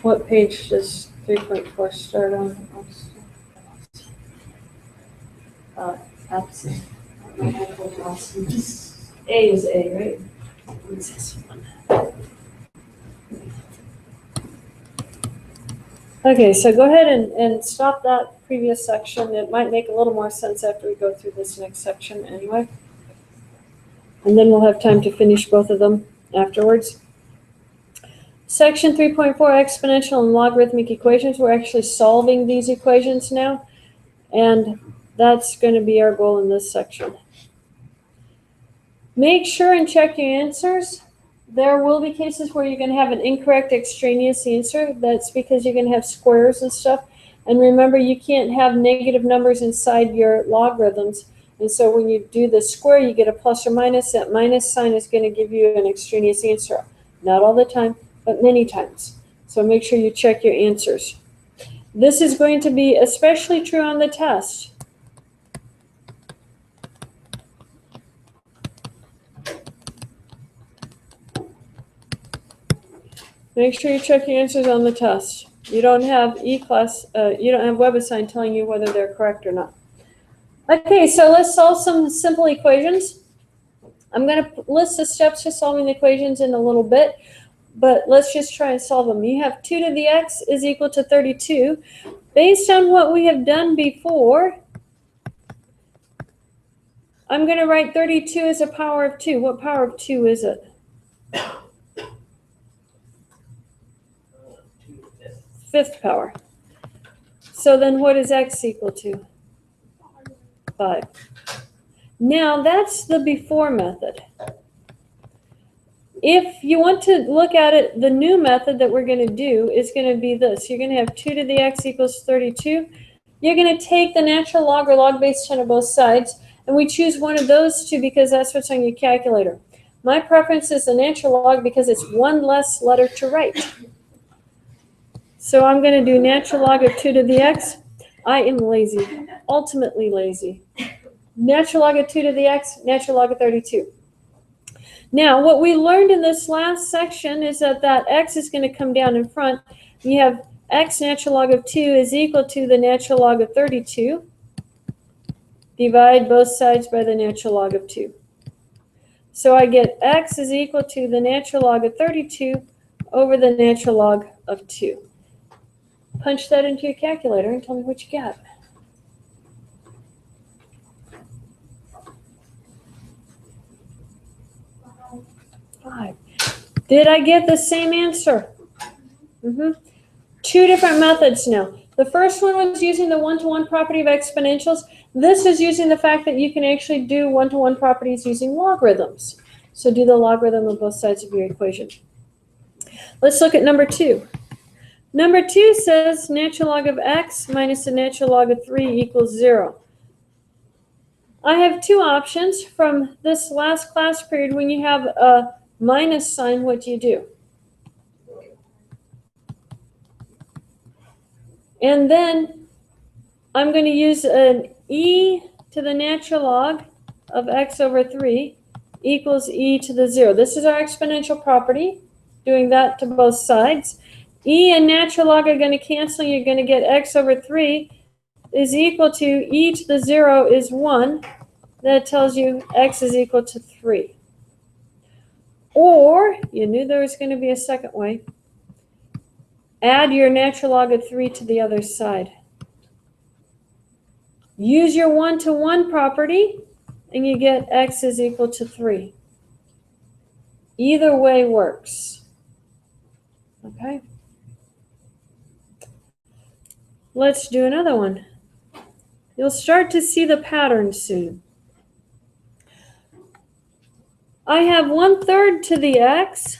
What page does 3.4 start on? Absent. A is A, right? What's this one? Okay, so go ahead and stop that previous section. It might make a little more sense after we go through this next section anyway. And then we'll have time to finish both of them afterwards. Section 3.4, exponential and logarithmic equations. We're actually solving these equations now, and that's going to be our goal in this section. Make sure and check your answers. There will be cases where you're going to have an incorrect extraneous answer. That's because you're going to have squares and stuff. And remember, you can't have negative numbers inside your logarithms. And so when you do the square, you get a plus or minus. That minus sign is going to give you an extraneous answer. Not all the time, but many times. So make sure you check your answers. This is going to be especially true on the test. Make sure you check your answers on the test. You don't have E-class, you don't have WebAssign telling you whether they're correct or not. Okay, so let's solve some simple equations. I'm going to list the steps for solving the equations in a little bit, but let's just try and solve them. You have 2 to the x is equal to 32. Based on what we have done before, I'm going to write 32 as a power of 2. What power of 2 is it? Fifth power. So then what is x equal to? 5. Now that's the before method. If you want to look at it, the new method that we're going to do is going to be this. You're going to have 2 to the x equals 32. You're going to take the natural log or log base 10 of both sides, and we choose one of those two because that's what's on your calculator. My preference is the natural log because it's one less letter to write. So I'm going to do natural log of 2 to the x. I am lazy, ultimately lazy. Natural log of 2 to the x, natural log of 32. Now, what we learned in this last section is that x is going to come down in front. You have x natural log of 2 is equal to the natural log of 32. Divide both sides by the natural log of 2. So I get x is equal to the natural log of 32 over the natural log of 2. Punch that into your calculator and tell me what you got. Five. Did I get the same answer? Two different methods now. The first one was using the one-to-one property of exponentials. This is using the fact that you can actually do one-to-one properties using logarithms. So do the logarithm of both sides of your equation. Let's look at number 2. Number 2 says natural log of x minus the natural log of 3 equals 0. I have two options from this last class period. When you have a minus sign, what do you do? And then I'm going to use an e to the natural log of x over 3 equals e to the 0. This is our exponential property, doing that to both sides. E and natural log are going to cancel. You're going to get x over 3 is equal to e to the 0 is 1. That tells you x is equal to 3. Or, you knew there was going to be a second way, add your natural log of 3 to the other side. Use your one-to-one property, and you get x is equal to 3. Either way works. Okay? Let's do another one. You'll start to see the pattern soon. I have 1/3 to the x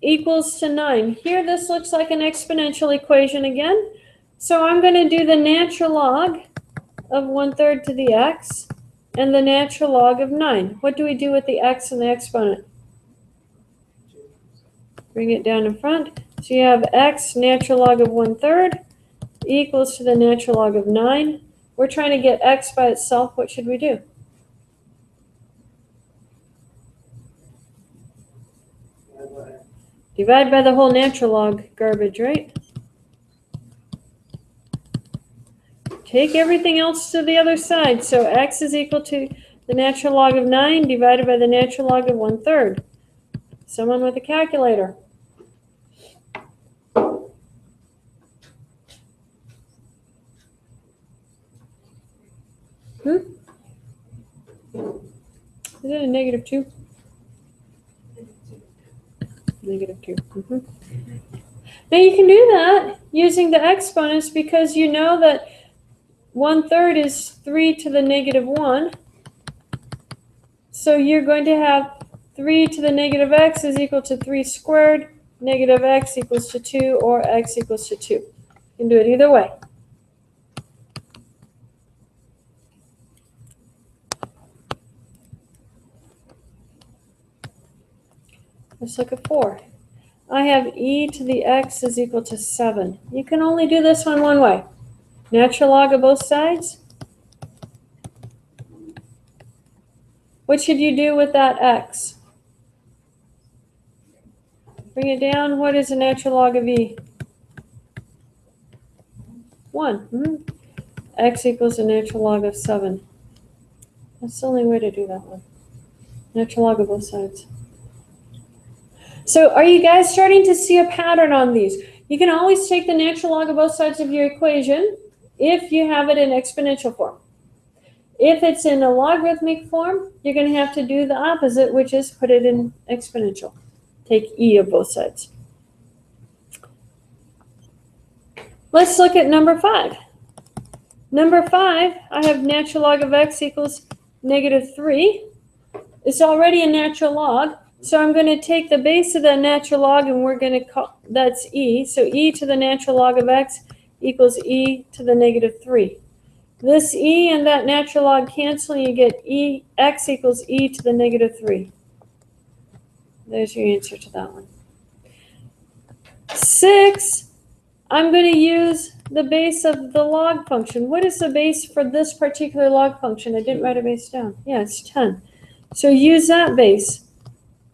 equals to 9. Here this looks like an exponential equation again. So I'm going to do the natural log of 1/3 to the x and the natural log of 9. What do we do with the x and the exponent? Bring it down in front. So you have x natural log of 1/3 equals to the natural log of 9. We're trying to get x by itself. What should we do? Divide by the whole natural log garbage, right? Take everything else to the other side. So x is equal to the natural log of 9 divided by the natural log of 1/3. Someone with a calculator. Is it a -2? -2. Now you can do that using the exponents because you know that 1/3 is 3 to the -1. So you're going to have 3 to the negative x is equal to 3 squared, negative x equals to 2, or x equals to 2. You can do it either way. Let's look at 4. I have e to the x is equal to 7. You can only do this one way. Natural log of both sides. What should you do with that x? Bring it down. What is the natural log of e? 1. X equals the natural log of 7. That's the only way to do that one. Natural log of both sides. So are you guys starting to see a pattern on these? You can always take the natural log of both sides of your equation if you have it in exponential form. If it's in a logarithmic form, you're going to have to do the opposite, which is put it in exponential. Take e of both sides. Let's look at number 5. Number 5, I have natural log of x equals -3. It's already a natural log, so I'm going to take the base of that natural log and we're going to call that's e. So e to the natural log of x equals e to the -3. This e and that natural log cancel, you get x equals e to the -3. There's your answer to that one. 6, I'm going to use the base of the log function. What is the base for this particular log function? I didn't write a base down. Yeah, it's 10. So use that base.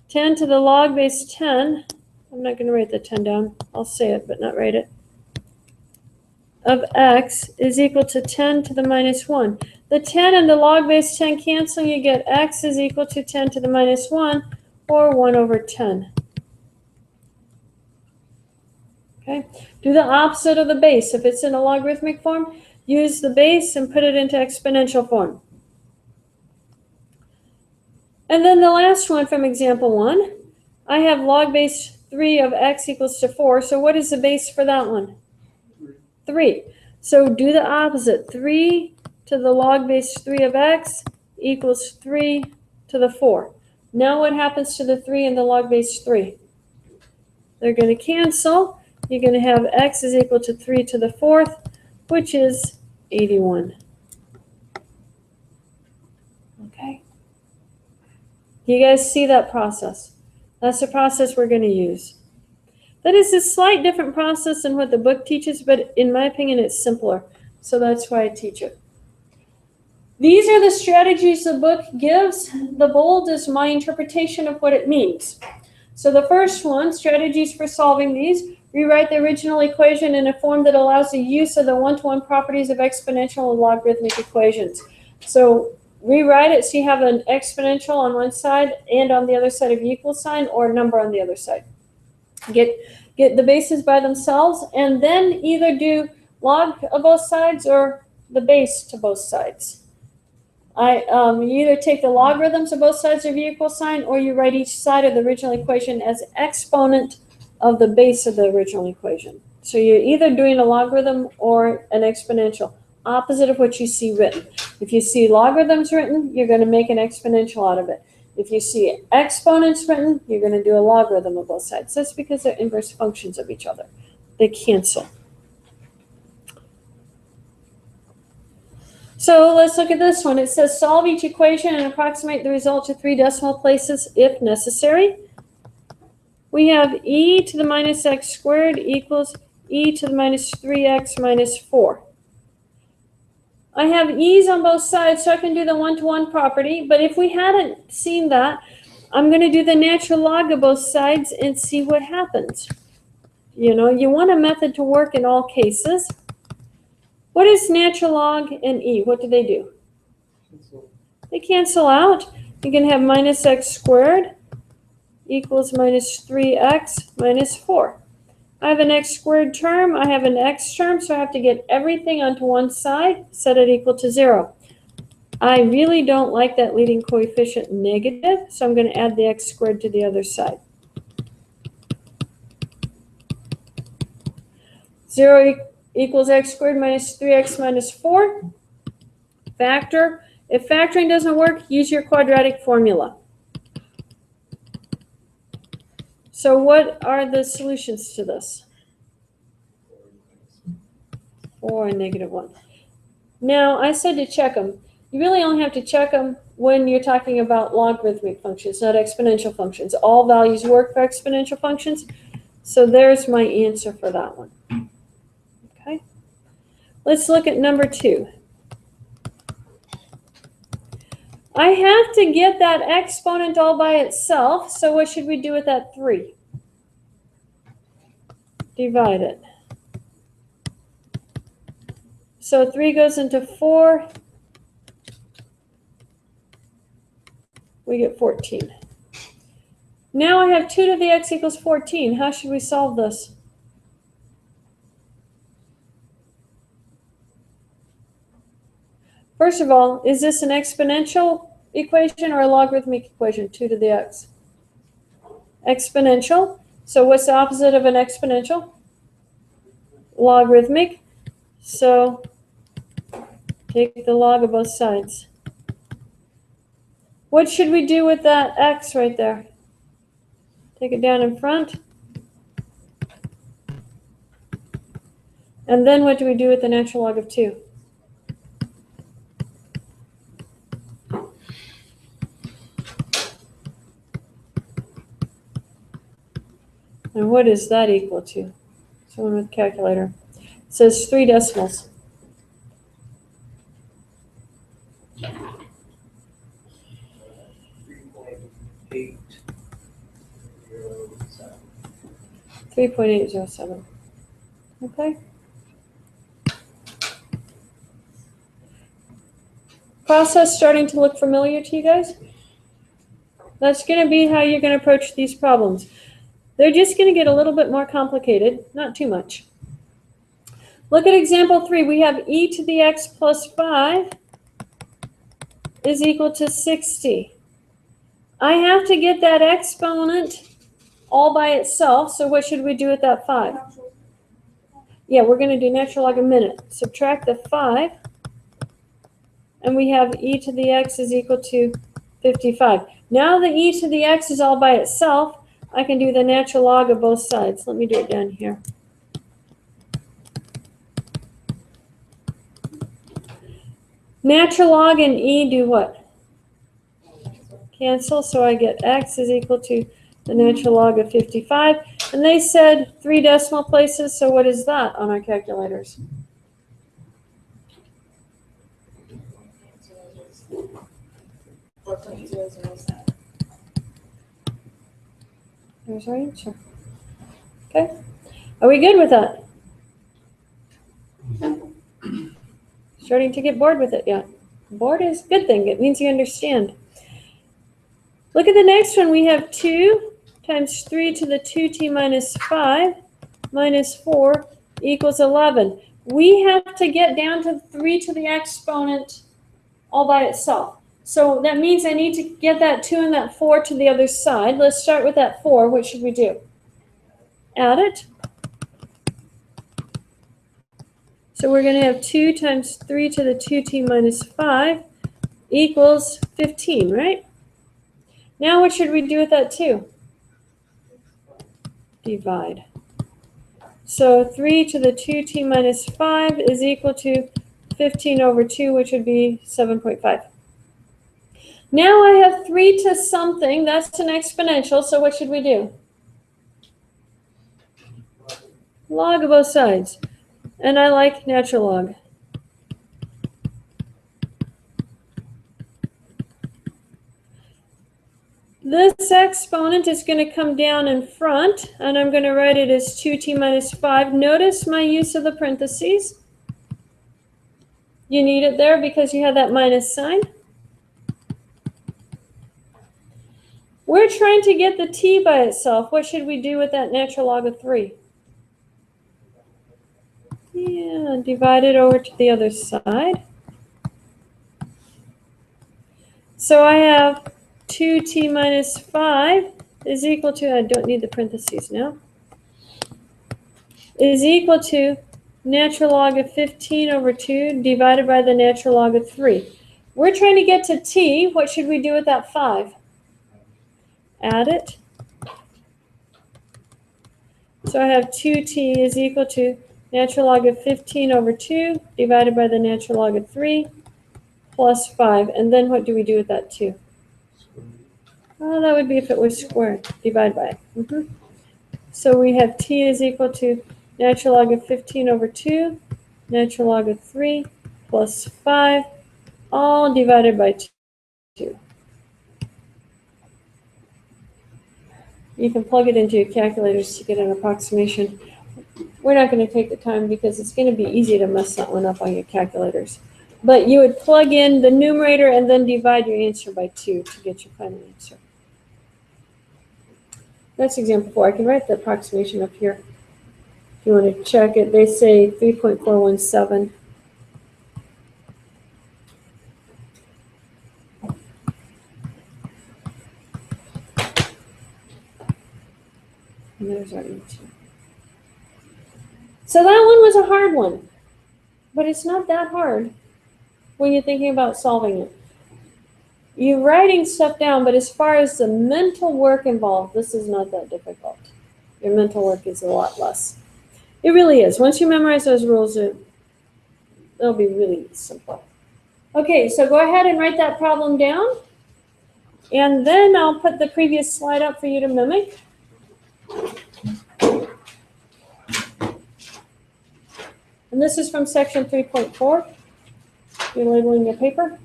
10 to the log base 10. I'm not going to write the 10 down. I'll say it, but not write it. Of x is equal to 10 to the -1. The 10 and the log base 10 cancel. You get x is equal to 10 to the -1, or 1 over 10. Okay. Do the opposite of the base. If it's in a logarithmic form, use the base and put it into exponential form. And then the last one from example 1, I have log base 3 of x equals to 4. So what is the base for that one? 3. So do the opposite. 3 to the log base 3 of x equals 3 to the 4. Now what happens to the 3 and the log base 3? They're going to cancel. You're going to have x is equal to 3 to the 4th, which is 81. Okay. You guys see that process? That's the process we're going to use. That is a slight different process than what the book teaches, but in my opinion, it's simpler. So that's why I teach it. These are the strategies the book gives. The bold is my interpretation of what it means. So the first one, strategies for solving these, rewrite the original equation in a form that allows the use of the one-to-one properties of exponential and logarithmic equations. So rewrite it so you have an exponential on one side and on the other side of equal sign, or a number on the other side. Get the bases by themselves, and then either do log of both sides or the base to both sides. You either take the logarithms of both sides of your equal sign, or you write each side of the original equation as exponent of the base of the original equation. So you're either doing a logarithm or an exponential, opposite of what you see written. If you see logarithms written, you're going to make an exponential out of it. If you see exponents written, you're going to do a logarithm of both sides. That's because they're inverse functions of each other. They cancel. So let's look at this one. It says solve each equation and approximate the result to 3 decimal places if necessary. We have e to the minus x squared equals e to the minus 3x minus 4. I have e's on both sides, so I can do the one-to-one property. But if we hadn't seen that, I'm going to do the natural log of both sides and see what happens. You know, you want a method to work in all cases. What is natural log and e? What do? They cancel out. You can have minus x squared equals minus 3x minus 4. I have an x squared term, I have an x term, so I have to get everything onto one side, set it equal to 0. I really don't like that leading coefficient negative, so I'm going to add the x squared to the other side. 0 equals x squared minus 3x minus 4. Factor. If factoring doesn't work, use your quadratic formula. So what are the solutions to this? 4 and negative 1. Now, I said to check them. You really only have to check them when you're talking about logarithmic functions, not exponential functions. All values work for exponential functions. So there's my answer for that one. Okay. Let's look at number 2. I have to get that exponent all by itself. So what should we do with that 3? Divide it. So 3 goes into 4. We get 14. Now I have 2 to the x equals 14. How should we solve this? First of all, is this an exponential equation or a logarithmic equation? 2 to the x. Exponential. So what's the opposite of an exponential? Logarithmic. So take the log of both sides. What should we do with that x right there? Take it down in front. And then what do we do with the natural log of 2? And what is that equal to? Someone with a calculator. It says 3 decimals. .807. Okay. Process starting to look familiar to you guys? That's going to be how you're going to approach these problems. They're just going to get a little bit more complicated, not too much. Look at example 3. We have e to the x plus 5 is equal to 60. I have to get that exponent all by itself, so what should we do with that 5? Yeah, we're going to do natural log a minute. Subtract the 5, and we have e to the x is equal to 55. Now the e to the x is all by itself, I can do the natural log of both sides. Let me do it down here. Natural log and e do what? Cancel, so I get x is equal to the natural log of 55. And they said 3 decimal places, so what is that on our calculators? There's our answer. Okay. Are we good with that? Starting to get bored with it yet? Bored is a good thing. It means you understand. Look at the next one. We have 2 times 3 to the 2t minus 5 minus 4 equals 11. We have to get down to 3 to the exponent all by itself. So that means I need to get that 2 and that 4 to the other side. Let's start with that 4. What should we do? Add it. So we're going to have 2 times 3 to the 2t minus 5 equals 15, right? Now what should we do with that 2? Divide. So 3 to the 2t minus 5 is equal to 15 over 2, which would be 7.5. Now I have 3 to something. That's an exponential, so what should we do? Log of both sides. And I like natural log. This exponent is going to come down in front, and I'm going to write it as 2t minus 5. Notice my use of the parentheses. You need it there because you have that minus sign. We're trying to get the t by itself. What should we do with that natural log of 3? Yeah, divide it over to the other side. So I have 2t minus 5 is equal to, I don't need the parentheses now, is equal to natural log of 15 over 2 divided by the natural log of 3. We're trying to get to t. What should we do with that 5? Add it. So I have 2t is equal to natural log of 15 over 2 divided by the natural log of 3 plus 5. And then what do we do with that 2? Oh, that would be if it was squared. Divide by it. So we have t is equal to natural log of 15 over 2, natural log of 3 plus 5, all divided by 2. You can plug it into your calculators to get an approximation. We're not going to take the time because it's going to be easy to mess that one up on your calculators. But you would plug in the numerator and then divide your answer by 2 to get your final answer. That's example 4. I can write the approximation up here. If you want to check it, they say 3.417. And there's our answer. So that one was a hard one, but it's not that hard when you're thinking about solving it. You're writing stuff down, but as far as the mental work involved, this is not that difficult. Your mental work is a lot less. It really is. Once you memorize those rules, it'll be really simple. Okay, so go ahead and write that problem down. And then I'll put the previous slide up for you to mimic. And this is from section 3.4. You're labeling your paper.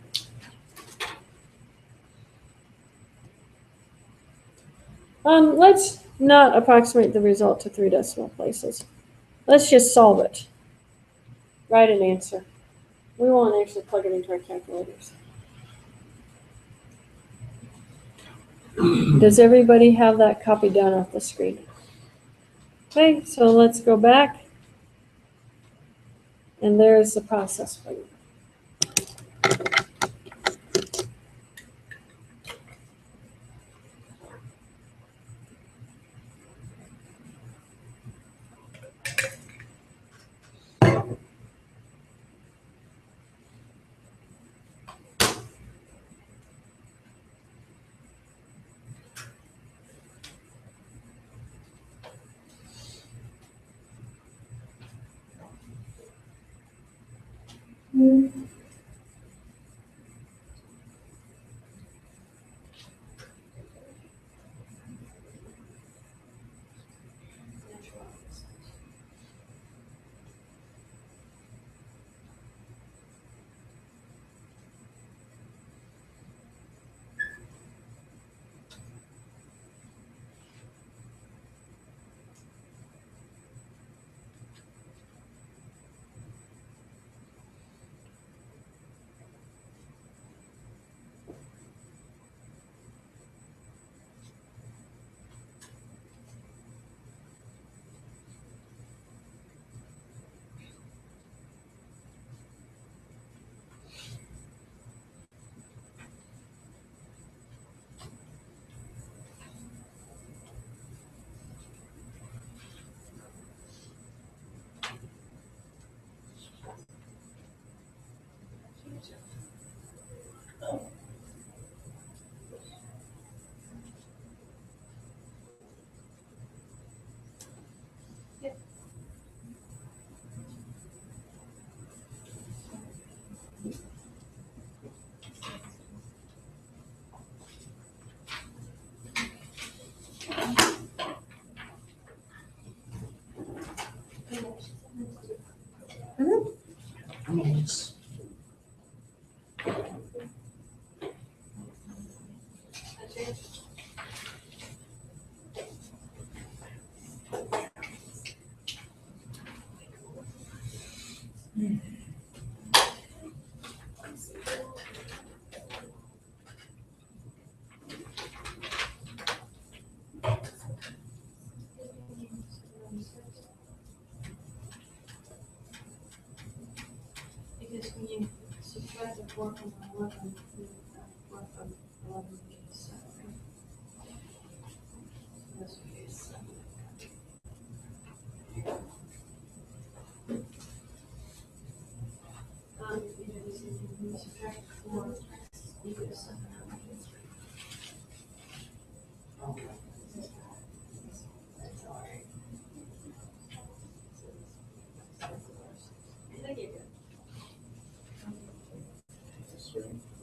Let's not approximate the result to 3 decimal places. Let's just solve it. Write an answer. We won't actually plug it into our calculators. Does everybody have that copied down off the screen? Okay, so let's go back. And there's the process for you.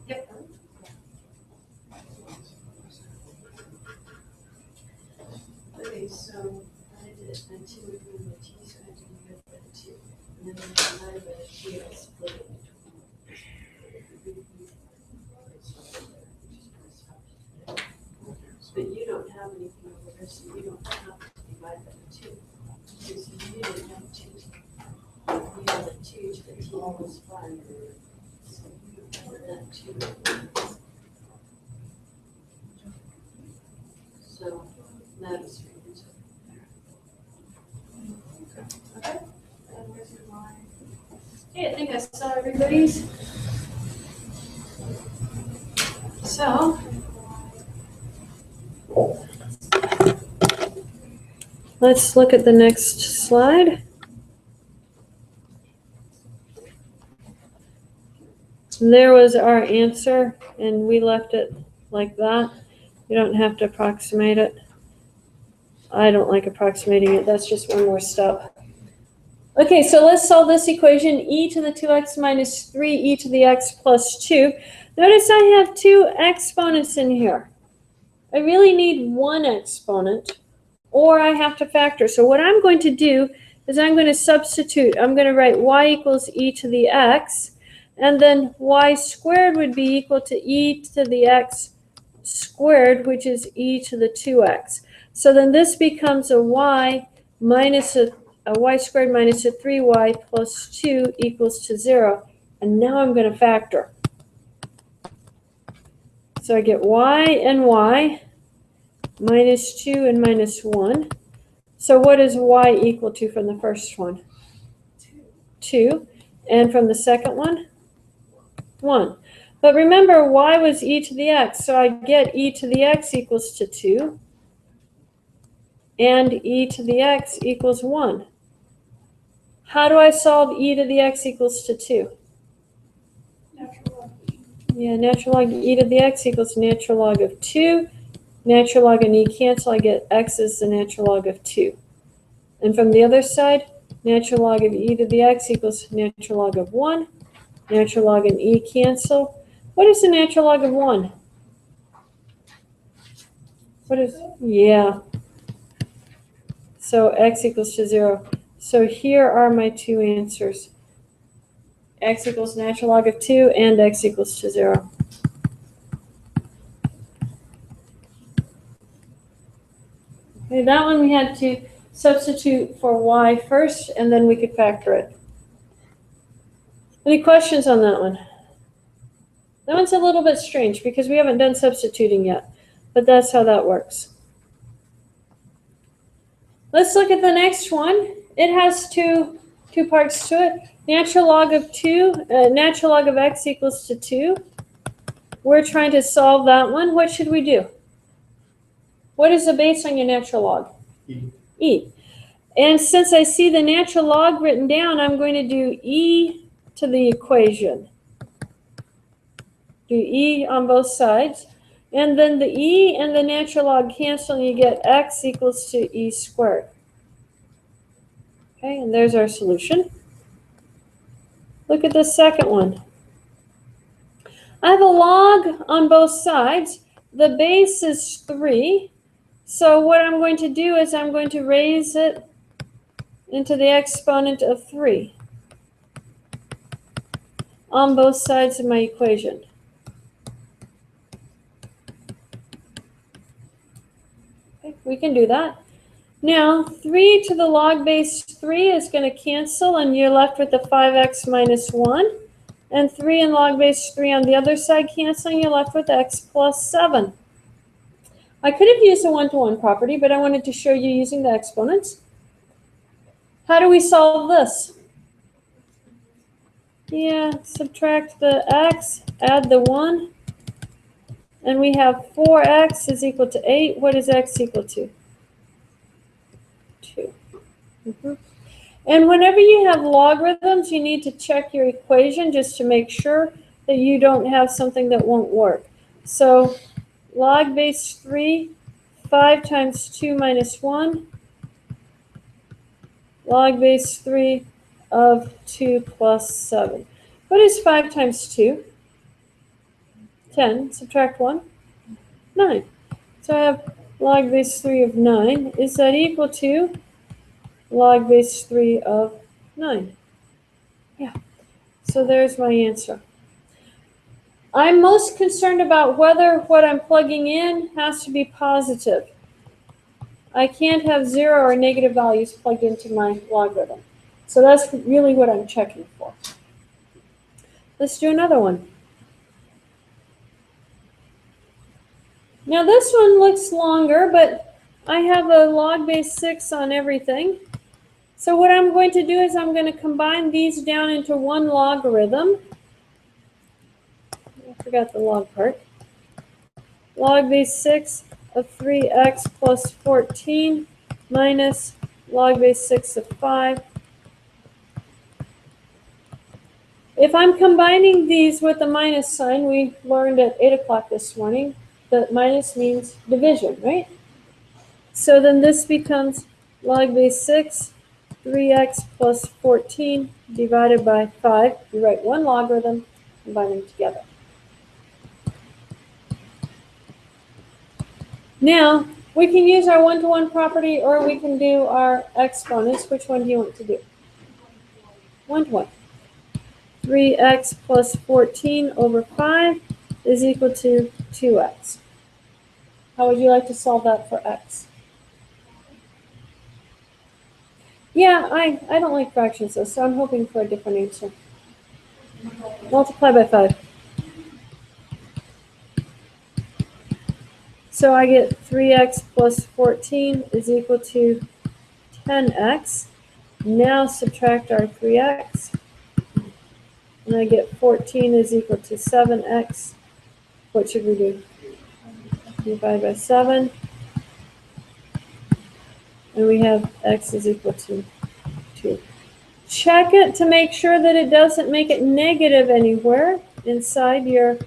Yep. Okay, so I did it, and 2 would be the t, so I had to be good for the 2. And then when I divided by the 2, I split it between. But you don't have anything over there, so you don't have to divide by the 2. Because you didn't have 2. You have a 2 to the t equals 5. So you don't have that 2. So that is your answer. Okay. And where's your line? Okay, I think I saw everybody's. So let's look at the next slide. And there was our answer, and we left it like that. You don't have to approximate it. I don't like approximating it. That's just one more step. Okay, so let's solve this equation. E to the 2x minus 3, e to the x plus 2. Notice I have 2 exponents in here. I really need one exponent, or I have to factor. So what I'm going to do is I'm going to substitute. I'm going to write y equals e to the x, and then y squared would be equal to e to the x squared, which is e to the 2x. So then this becomes a y minus a y squared minus a 3y plus 2 equals to 0. And now I'm going to factor. So I get y and y minus 2 and minus 1. So what is y equal to from the first one? 2. And from the second one? 1. But remember, y was e to the x, so I get e to the x equals to 2, and e to the x equals 1. How do I solve e to the x equals to 2? Natural log. Yeah, natural log e to the x equals natural log of 2. Natural log and e cancel, I get x is the natural log of 2. And from the other side, natural log of e to the x equals natural log of 1. Natural log and e cancel. What is the natural log of 1? What is, yeah. So x equals to 0. So here are my two answers. X equals natural log of 2 and x equals to 0. Okay, that one we had to substitute for y first, and then we could factor it. Any questions on that one? That one's a little bit strange because we haven't done substituting yet, but that's how that works. Let's look at the next one. It has two parts to it. Natural log of 2, natural log of x equals to 2. We're trying to solve that one. What should we do? What is the base on your natural log? E. And since I see the natural log written down, I'm going to do e to the equation. Do e on both sides. And then the e and the natural log cancel, and you get x equals to e squared. Okay, and there's our solution. Look at the second one. I have a log on both sides. The base is 3. So what I'm going to do is I'm going to raise it into the exponent of 3 on both sides of my equation. Okay, we can do that. Now, 3 to the log base 3 is going to cancel, and you're left with the 5x minus 1. And 3 and log base 3 on the other side canceling, you're left with x plus 7. I could have used a one-to-one property, but I wanted to show you using the exponents. How do we solve this? Yeah, subtract the x, add the 1, and we have 4x is equal to 8. What is x equal to? 2. And whenever you have logarithms, you need to check your equation just to make sure that you don't have something that won't work. So log base 3, 5 times 2 minus 1, log base 3 of 2 plus 7. What is 5 times 2? 10. Subtract 1? 9. So I have log base 3 of 9. Is that equal to log base 3 of 9? Yeah. So there's my answer. I'm most concerned about whether what I'm plugging in has to be positive. I can't have 0 or negative values plugged into my logarithm. So that's really what I'm checking for. Let's do another one. Now this one looks longer, but I have a log base 6 on everything. So what I'm going to do is I'm going to combine these down into one logarithm. I forgot the log part. Log base 6 of 3x plus 14 minus log base 6 of 5. If I'm combining these with a minus sign, we learned at 8 o'clock this morning that minus means division, right? So then this becomes log base 6, 3x plus 14 divided by 5. You write one logarithm, combine them together. Now, we can use our one-to-one property or we can do our exponents. Which one do you want to do? One-to-one. 3x plus 14 over 5 is equal to 2x. How would you like to solve that for x? Yeah, I don't like fractions though, so I'm hoping for a different answer. Multiply by 5. So I get 3x plus 14 is equal to 10x. Now subtract our 3x. And I get 14 is equal to 7x. What should we do? Divide by 7. And we have x is equal to 2. Check it to make sure that it doesn't make it negative anywhere inside your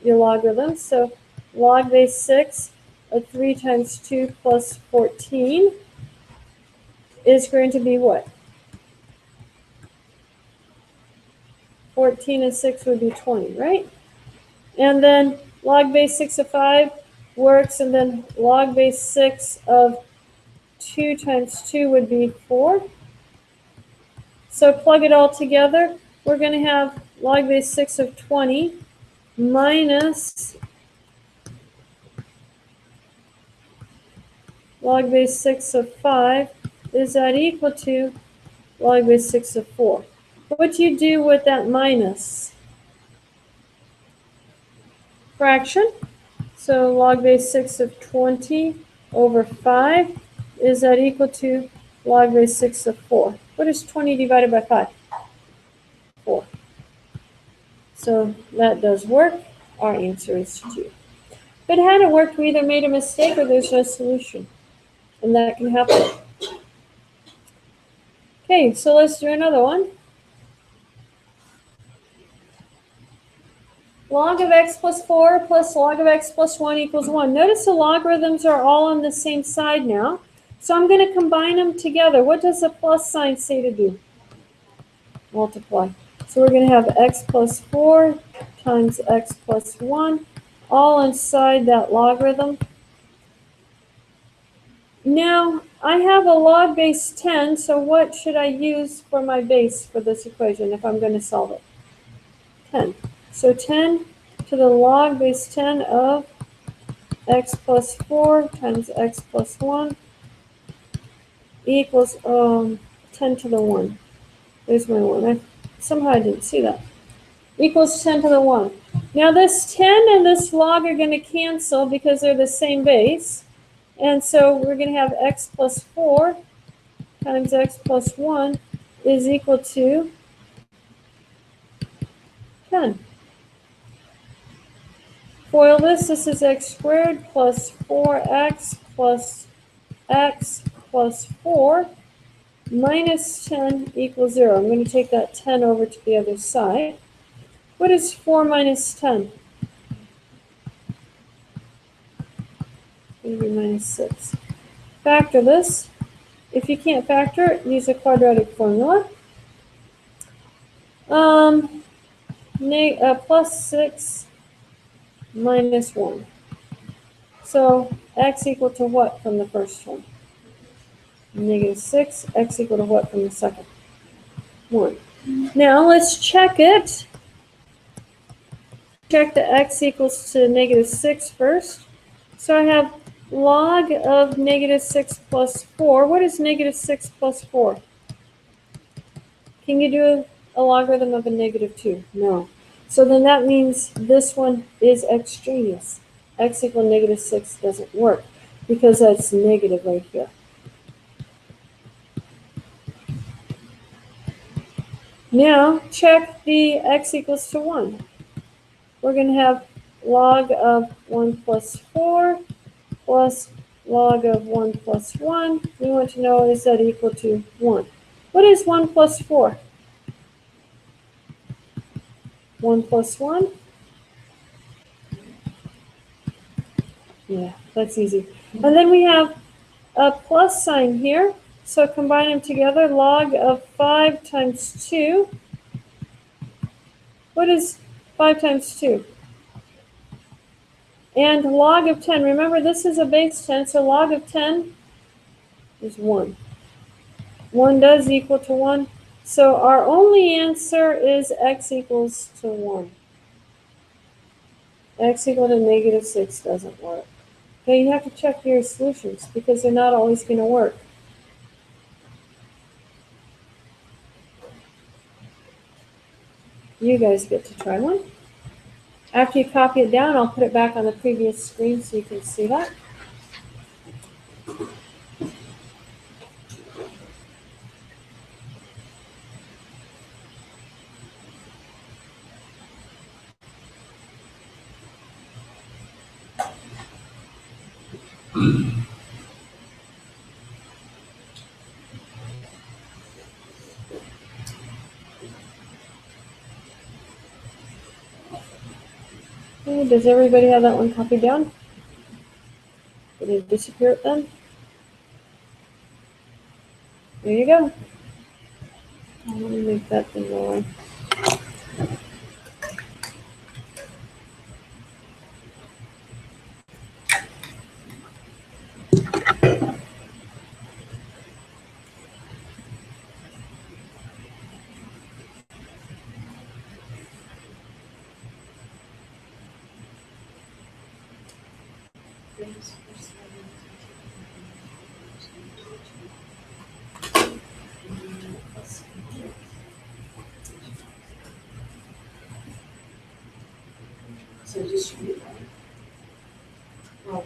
logarithm. So log base 6 of 3 times 2 plus 14 is going to be what? 14 and 6 would be 20, right? And then log base 6 of 5 works, and then log base 6 of 2 times 2 would be 4. So plug it all together. We're going to have log base 6 of 20 minus log base 6 of 5. Is that equal to log base 6 of 4? What do you do with that minus? Fraction. So log base 6 of 20 over 5. Is that equal to log base 6 of 4? What is 20 divided by 5? 4. So that does work. Our answer is 2. If it hadn't worked, we either made a mistake or there's no solution. And that can happen. Okay, so let's do another one. Log of x plus 4 plus log of x plus 1 equals 1. Notice the logarithms are all on the same side now. So I'm going to combine them together. What does the plus sign say to do? Multiply. So we're going to have x plus 4 times x plus 1 all inside that logarithm. Now, I have a log base 10, so what should I use for my base for this equation if I'm going to solve it? 10. So 10 to the log base 10 of x plus 4 times x plus 1 equals 10 to the 1. There's my 1. Somehow I didn't see that. Equals 10 to the 1. Now this 10 and this log are going to cancel because they're the same base. And so we're going to have x plus 4 times x plus 1 is equal to 10. FOIL this. This is x squared plus 4x plus x plus 4 minus 10 equals 0. I'm going to take that 10 over to the other side. What is 4 minus 10? It's going to be minus 6. Factor this. If you can't factor it, use a quadratic formula. Plus 6 minus 1. So x equal to what from the first one? Negative 6. X equal to what from the second? 1. Now let's check it. Check the x equals to negative 6 first. So I have log of negative 6 plus 4. What is negative 6 plus 4? Can you do a logarithm of a negative 2? No. So then that means this one is extraneous. X equal negative 6 doesn't work because that's negative right here. Now check the x equals to 1. We're going to have log of 1 plus 4 plus log of 1 plus 1. We want to know, is that equal to 1? What is 1 plus 4? 1 plus 1? Yeah, that's easy. And then we have a plus sign here. So combine them together. Log of 5 times 2. What is 5 times 2? And log of 10. Remember, this is a base 10, so log of 10 is 1. 1 does equal to 1. So our only answer is x equals to 1. X equal to negative 6 doesn't work. Okay, you have to check your solutions because they're not always going to work. You guys get to try one. After you copy it down, I'll put it back on the previous screen so you can see that. Okay, does everybody have that one copied down? Did it disappear then? There you go. Let me make that the lower. So distribute that. Well,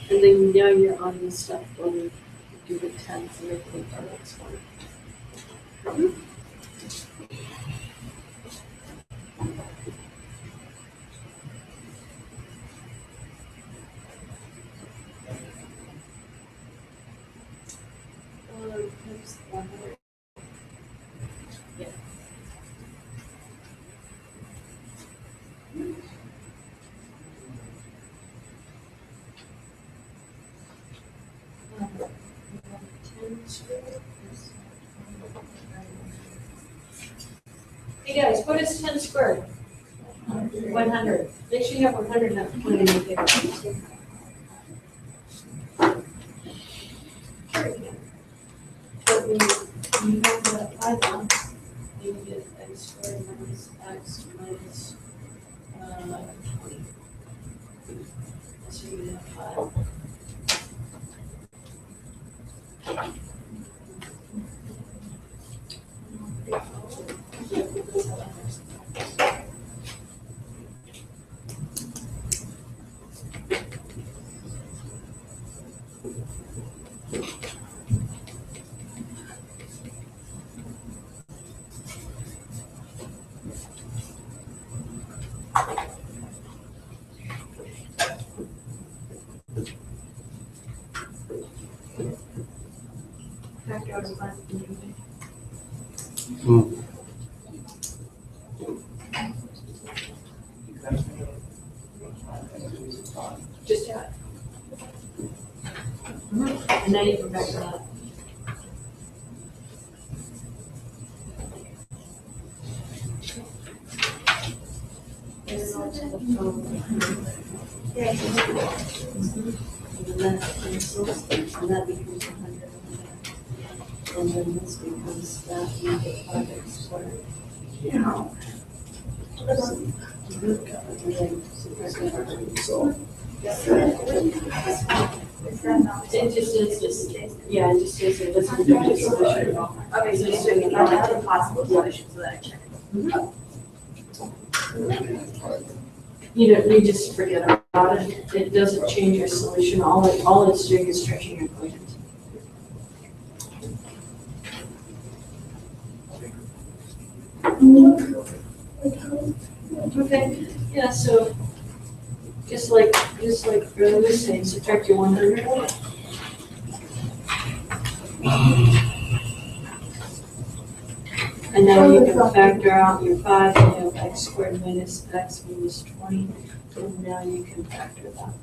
and then now you're on the stuff when you do the tens and everything for next one. Yeah. Hey guys, what is 10 squared? 100. Make sure you have 100, not 20 in your paper. But when you have the 5 on, you get x squared minus x minus 20. So you have 5. Just that. And now you go back to that. And then that cancels, and that becomes 100. And then this becomes that, and you get 5x squared. Yeah. It just is this, yeah, it just is a different solution. Okay, so just doing another possible solution so that I check. You just forget about it. It doesn't change your solution. All it's doing is stretching your equations. Okay, yeah, so just like earlier was saying, subtract your 100. And now you can factor out your 5, and you have x squared minus x minus 20, and now you can factor that.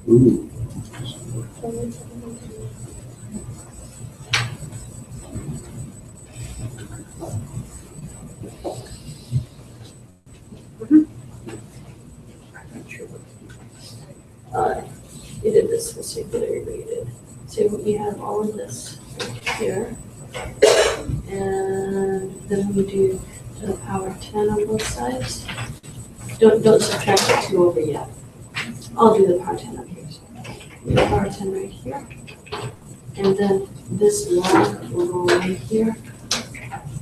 Ooh. You did this, let's see what everybody did. So you have all of this right here. And then we do to the power 10 on both sides. Don't subtract the 2 over yet. I'll do the power 10 up here. So the power 10 right here. And then this log will go right here.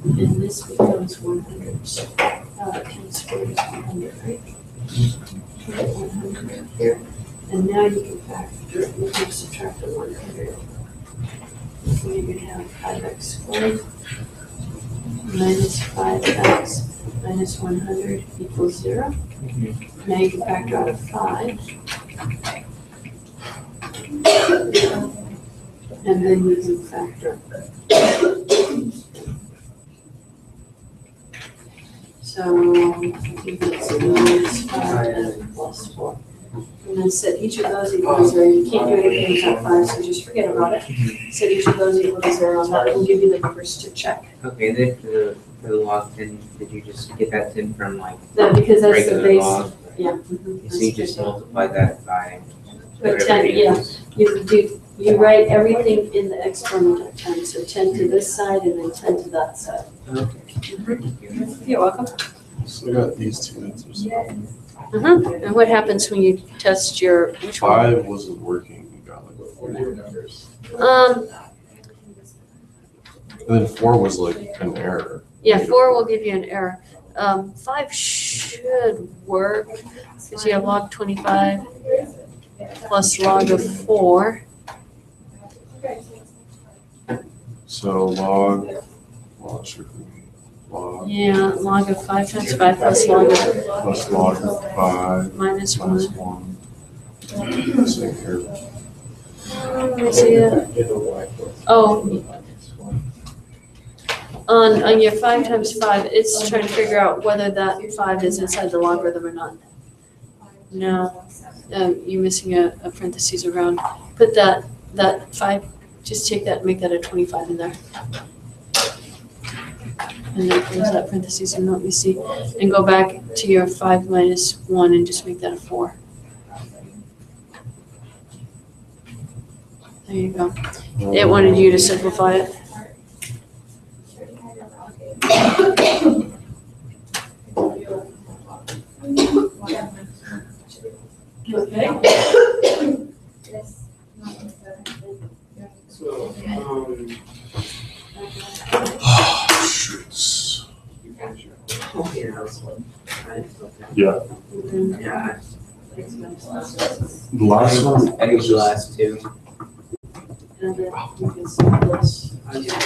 And this becomes 100. 10 squared is 100, right? 100 right here. And now you can factor, you can subtract the 100. So you can have 5x squared minus 5x minus 100 equals 0. Now you can factor out a 5. And then you can factor. So I think that's minus 5 plus 4. And then set each of those equals 0. You can't do anything without 5, so just forget about it. Set each of those equals 0, and that will give you the numbers to check. Okay, then for the log 10, did you just get that 10 from like No, because that's the regular base. log? Yeah. So you just multiply that by But whatever 10, it yeah. is. You write everything in the exponent of 10. So 10 to this side and then 10 to that side. Okay. You're welcome. So I got these two answers. And what happens when you test your, which one? 5 wasn't working. You got like 4 numbers. And then 4 was like an error. Yeah, 4 will give you an error. 5 should work because you have log 25 plus log of 4. So log should be log Yeah, log of 5 times 5 plus log of plus log of 5 minus 1. minus 1. Same here. Let me see that. Oh. On your 5 times 5, it's trying to figure out whether that 5 is inside the logarithm or not. No, you're missing a parentheses around. Put that 5, just take that and make that a 25 in there. And then close that parentheses and let me see. And go back to your 5 minus 1 and just make that a 4. There you go. It wanted you to simplify it. Okay. Shoots. Yeah. Yeah. The last one. I think the last two. And then you can solve this.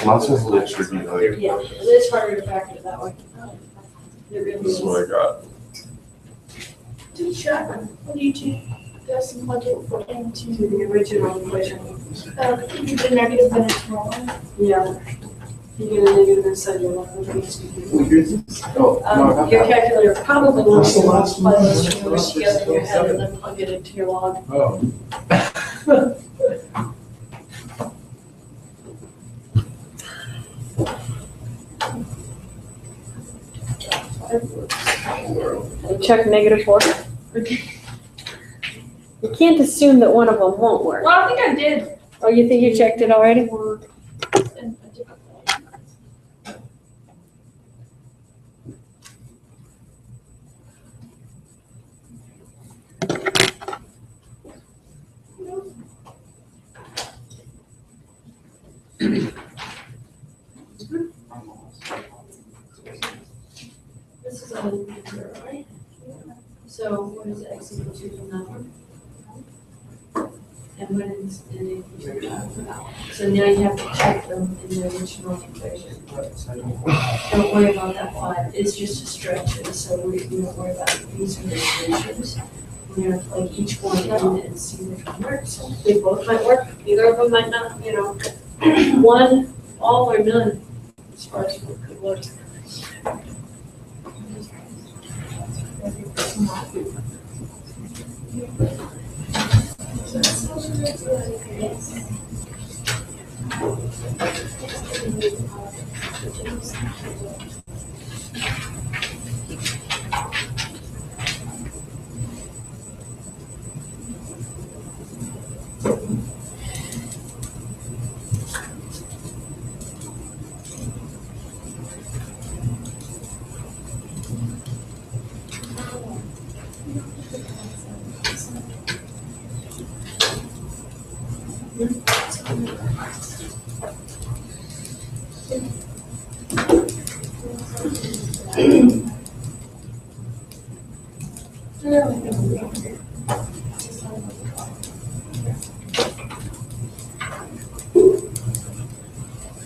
Last one's a little tricky. Like, Yeah, it is harder to factor that way. It really this is is. what I got. What do you do? Just plug it into To the original equation. the negative and it's wrong. Yeah. You get a negative inside your line. Oh, no, Your calculator probably wants to What's the multiply last those one? two numbers together in your head and then plug it into your log. Oh. Check -4. You can't assume that one of them won't work. Well, I think I did. Oh, you think you checked it already? In a different way. This is all in here, right? So what is x equal to from that one? And what is n equal to that one? So now you have to check them in the original equation. Don't worry about that 5, it's just a stretch, and so we don't worry about it. These are the solutions. We're gonna plug each one in and see which one works. They both might work, either of them might not, one, all or none, as far as what could work.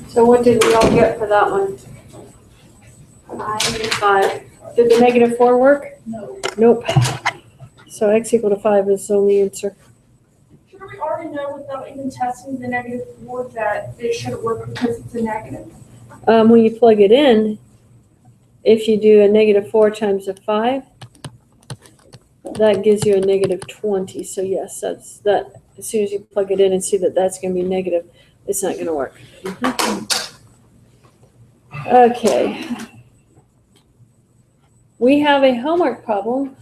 So what did we all get for that one? 5. Did the -4 work? No. Nope. So x equal to 5 is the only answer. Should we already know without even testing the -4 that it shouldn't work because it's a negative? When you plug it in, if you do a -4 times a 5, that gives you a -20. So yes, that's that. As soon as you plug it in and see that that's going to be negative, it's not going to work. Okay. We have a homework problem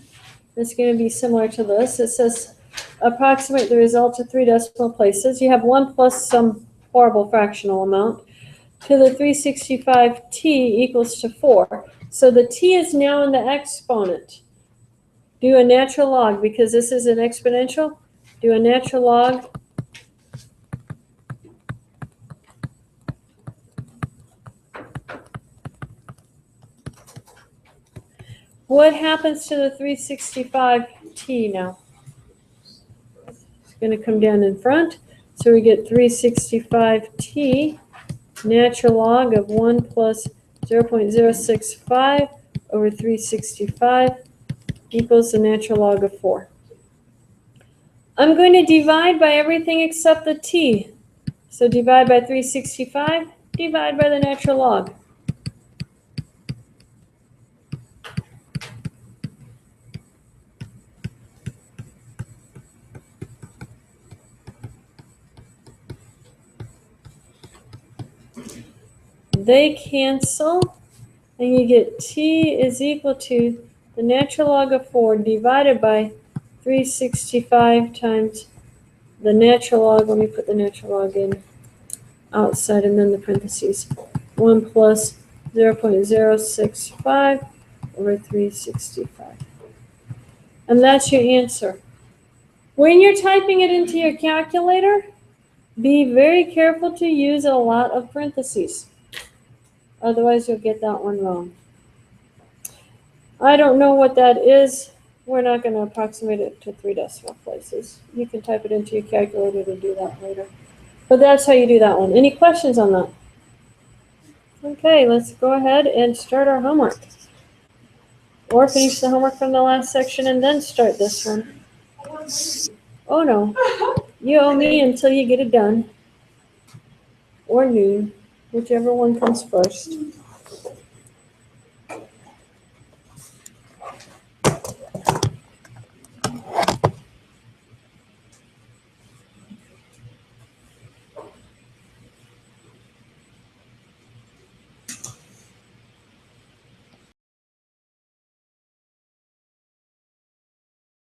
that's going to be similar to this. It says approximate the result of 3 decimal places. You have 1 plus some horrible fractional amount to the 365t equals to 4. So the t is now in the exponent. Do a natural log because this is an exponential. Do a natural log. What happens to the 365t now? It's going to come down in front. So we get 365t, natural log of 1 plus 0.065 over 365 equals the natural log of 4. I'm going to divide by everything except the t. So divide by 365, divide by the natural log. They cancel, and you get t is equal to the natural log of 4 divided by 365 times the natural log. Let me put the natural log in outside and then the parentheses. 1 plus 0.065 over 365. And that's your answer. When you're typing it into your calculator, be very careful to use a lot of parentheses. Otherwise, you'll get that one wrong. I don't know what that is. We're not going to approximate it to 3 decimal places. You can type it into your calculator to do that later. But that's how you do that one. Any questions on that? Okay, let's go ahead and start our homework. Or finish the homework from the last section and then start this one. Oh no, you owe me until you get it done. Or noon, whichever one comes first.